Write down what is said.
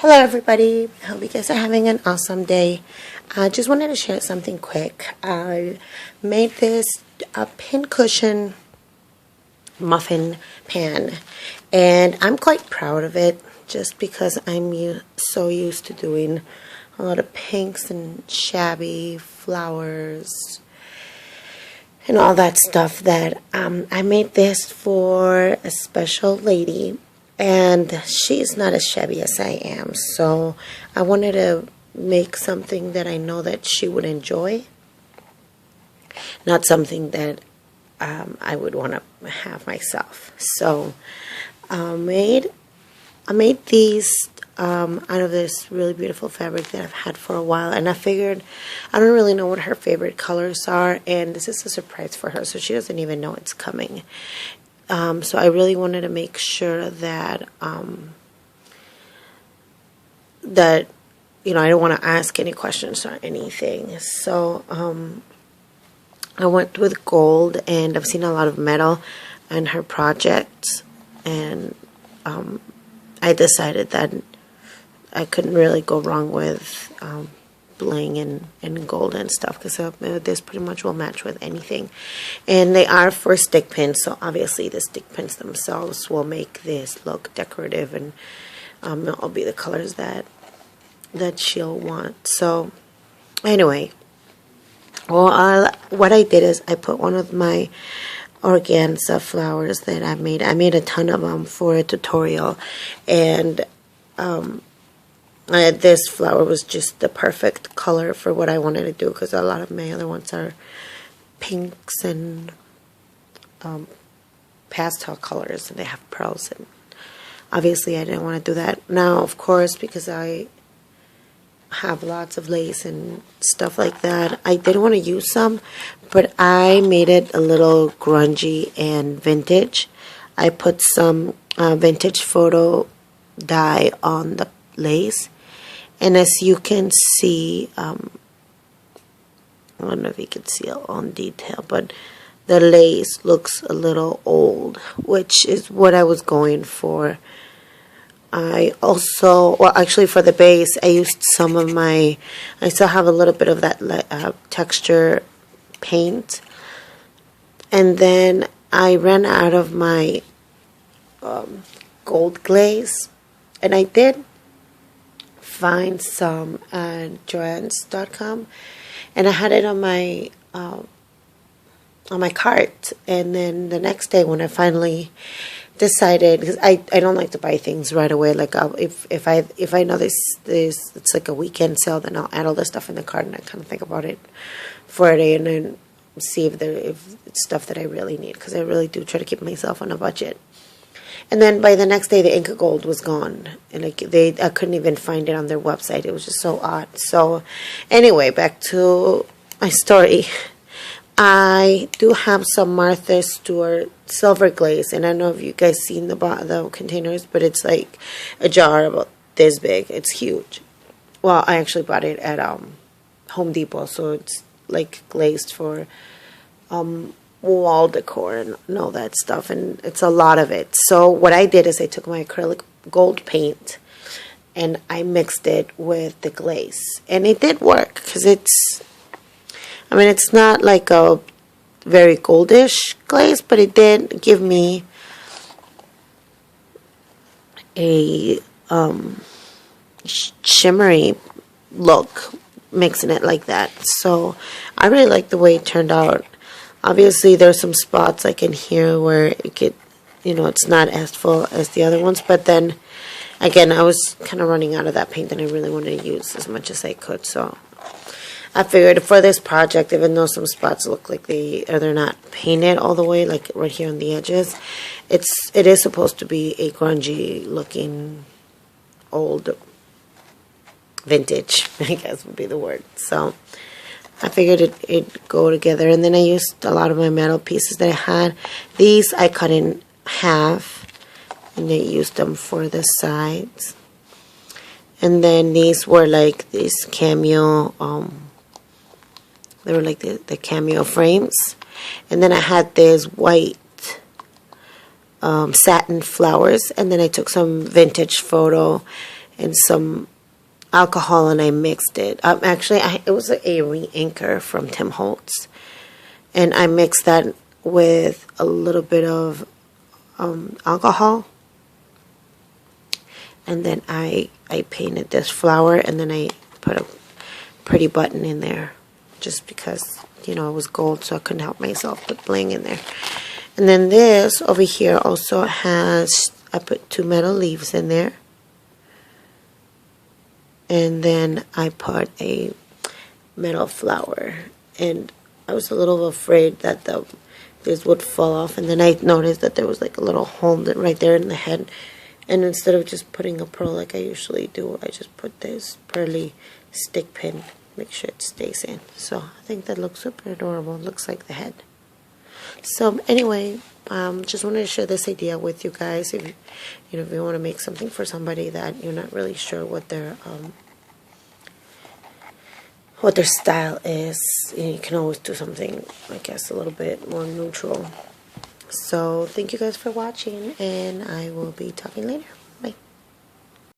Hello everybody, I hope you guys are having an awesome day. I just wanted to share something quick. I made this pincushion muffin pan and I'm quite proud of it just because I'm so used to doing a lot of pinks and shabby flowers and all that stuff that I made this for a special lady. And she's not as shabby as I am, so I wanted to make something that I know that she would enjoy, not something that I would want to have myself. So I made these out of this really beautiful fabric that I've had for a while, and I figured I don't really know what her favorite colors are, and this is a surprise for her, so she doesn't even know it's coming. So I really wanted to make sure that that I don't want to ask any questions or anything. So I went with gold, and I've seen a lot of metal in her projects, and I decided that I couldn't really go wrong with bling and gold and stuff, because this pretty much will match with anything. And they are for stick pins, so obviously the stick pins themselves will make this look decorative, and it'll be the colors that she'll want. So anyway, well, what I did is I put one of my organza flowers that I made a ton of them for a tutorial, and this flower was just the perfect color for what I wanted to do, because a lot of my other ones are pinks and pastel colors, and they have pearls, and obviously I didn't want to do that. Now, of course, because I have lots of lace and stuff like that, I did want to use some, but I made it a little grungy and vintage. I put some vintage photo dye on the lace, and as you can see, I don't know if you can see it on detail, but the lace looks a little old, which is what I was going for. I also, well, actually for the base, I used some of I still have a little bit of that texture paint, and then I ran out of my gold glaze, and I did find some at Joann's.com, and I had it on my cart. And then the next day, when I finally decided, because I don't like to buy things right away, like if I know this it's like a weekend sale, then I'll add all the stuff in the cart, and I kind of think about it for a day and then see if it's stuff that I really need, because I really do try to keep myself on a budget. And then by the next day, the Inca Gold was gone, and I couldn't even find it on their website. It was just so odd. So anyway, back to my story. I do have some Martha Stewart silver glaze, and I don't know if you guys seen the containers, but it's like a jar about this big. It's huge. Well, I actually bought it at Home Depot, so it's like glazed for wall decor and all that stuff, and it's a lot of it. So what I did is I took my acrylic gold paint and I mixed it with the glaze, and it did work, because it's not like a very goldish glaze, but it did give me a shimmery look mixing it like that. So I really like the way it turned out. Obviously, there's some spots like in here where it could, it's not as full as the other ones. But then, again, I was kind of running out of that paint, and I really wanted to use as much as I could. So I figured for this project, even though some spots look like they're not painted all the way, like right here on the edges, it is supposed to be a grungy looking old vintage, I guess would be the word. So I figured it'd go together. And then I used a lot of my metal pieces that I had. These I cut in half, and I used them for the sides. And then these were like these cameo, they were like the cameo frames. And then I had this white satin flowers, and then I took some vintage photo and some alcohol, and I mixed it. Actually, it was a re-anchor from Tim Holtz, and I mixed that with a little bit of alcohol, and then I painted this flower, and then I put a pretty button in there, just because, you know, it was gold, so I couldn't help myself put bling in there. And then this over here also has, I put 2 metal leaves in there. And then I put a metal flower. And I was a little afraid that this would fall off. And then I noticed that there was like a little hole right there in the head. And instead of just putting a pearl like I usually do, I just put this pearly stick pin. Make sure it stays in. So I think that looks super adorable. It looks like the head. So anyway, just wanted to share this idea with you guys. If if you want to make something for somebody that you're not really sure what their style is, you can always do something, I guess, a little bit more neutral. So thank you guys for watching, and I will be talking later. Bye.